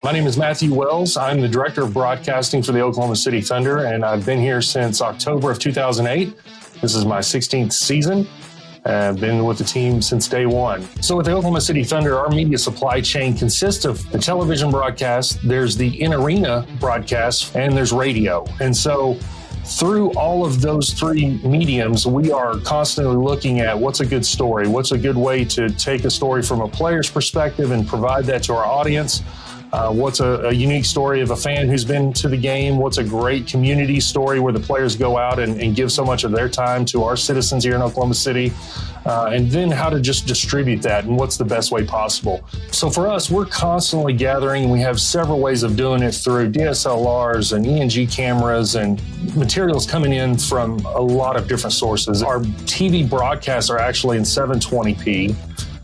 My name is Matthew Wells. I'm the Director of Broadcasting for the Oklahoma City Thunder, and I've been here since October of 2008. This is my 16th season. I've been with the team since day one. So with the Oklahoma City Thunder, our media supply chain consists of the television broadcast, there's the in-arena broadcast, and there's radio. And so through all of those three mediums, we are constantly looking at what's a good story, what's a good way to take a story from a player's perspective and provide that to our audience. What's a unique story of a fan who's been to the game? What's a great community story where the players go out and give so much of their time to our citizens here in Oklahoma City? And then how to just distribute that and what's the best way possible. So for us, we're constantly gathering, and we have several ways of doing it through DSLRs and ENG cameras and materials coming in from a lot of different sources. Our TV broadcasts are actually in 720p.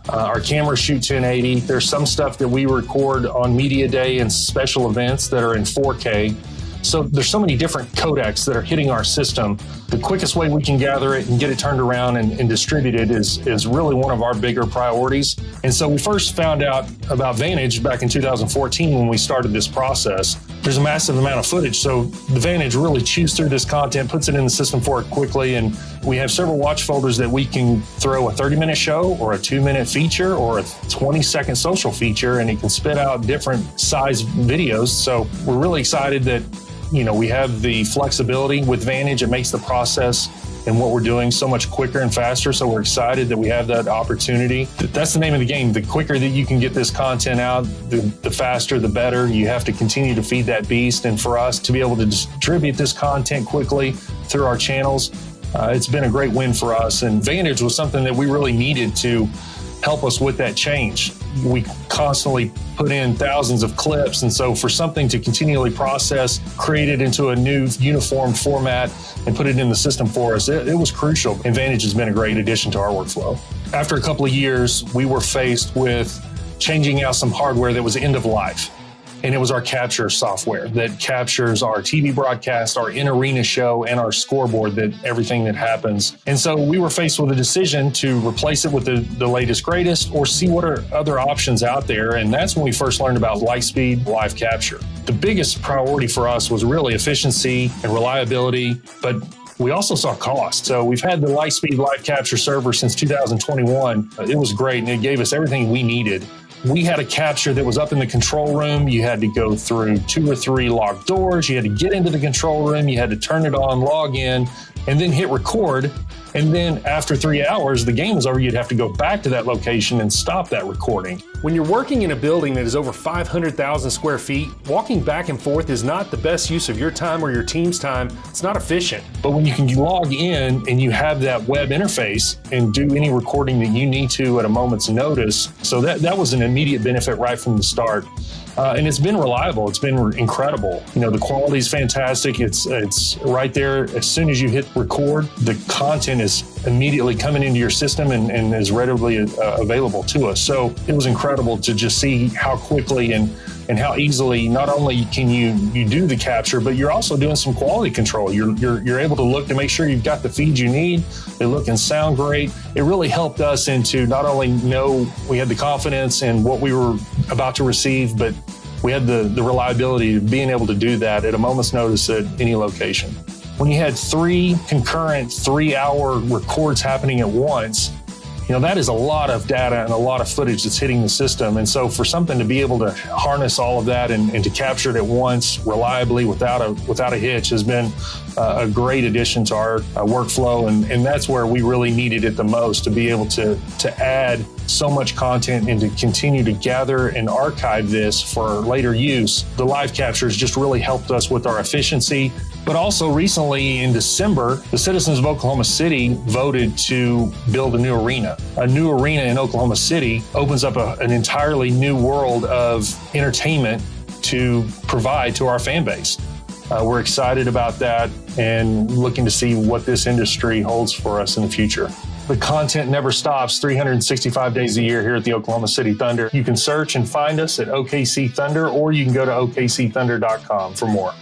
Our cameras shoot 1080. There's some stuff that we record on Media Day and special events that are in 4K. So there's so many different codecs that are hitting our system. The quickest way we can gather it and get it turned around and distribute it is really one of our bigger priorities. And so we first found out about Vantage back in 2014 when we started this process. There's a massive amount of footage, so the Vantage really chews through this content, puts it in the system for it quickly, and we have several watch folders that we can throw a 30-minute show or a 2-minute feature or a 20-second social feature, and it can spit out different size videos. So we're really excited that we have the flexibility with Vantage. It makes the process and what we're doing so much quicker and faster. So we're excited that we have that opportunity. That's the name of the game. The quicker that you can get this content out, the faster, the better. You have to continue to feed that beast. And for us to be able to distribute this content quickly through our channels, it's been a great win for us. And Vantage was something that we really needed to help us with that change. We constantly put in thousands of clips, and so for something to continually process, create it into a new uniform format, and put it in the system for us, it was crucial. And Vantage has been a great addition to our workflow. After a couple of years, we were faced with changing out some hardware that was end of life. And it was our capture software that captures our TV broadcast, our in-arena show, and our scoreboard, everything that happens. And so we were faced with a decision to replace it with the latest, greatest, or see what are other options out there. And that's when we first learned about Lightspeed live capture. The biggest priority for us was really efficiency and reliability, but we also saw cost. So we've had the Lightspeed live capture server since 2021. It was great, and it gave us everything we needed. We had a capture that was up in the control room. You had to go through 2 or 3 locked doors. You had to get into the control room. You had to turn it on, log in, and then hit record. And then after 3 hours, the game was over. You'd have to go back to that location and stop that recording. When you're working in a building that is over 500,000 square feet, walking back and forth is not the best use of your time or your team's time. It's not efficient. But when you can log in and you have that web interface and do any recording that you need to at a moment's notice, so that was an immediate benefit right from the start. And it's been reliable. It's been incredible. The quality is fantastic. It's right there. As soon as you hit record, the content is immediately coming into your system and is readily available to us. So it was incredible to just see how quickly and how easily not only can you do the capture, but you're also doing some quality control. You're able to look to make sure you've got the feeds you need. They look and sound great. It really helped us into not only know we had the confidence in what we were about to receive, but we had the reliability of being able to do that at a moment's notice at any location. When you had 3 concurrent 3-hour records happening at once, that is a lot of data and a lot of footage that's hitting the system. And so for something to be able to harness all of that and to capture it at once reliably without a hitch has been a great addition to our workflow. And that's where we really needed it the most, to be able to add so much content and to continue to gather and archive this for later use. The live captures just really helped us with our efficiency. But also recently in December, the citizens of Oklahoma City voted to build a new arena. A new arena in Oklahoma City opens up an entirely new world of entertainment to provide to our fan base. We're excited about that and looking to see what this industry holds for us in the future. The content never stops 365 days a year here at the Oklahoma City Thunder. You can search and find us at OKC Thunder, or you can go to okcthunder.com for more.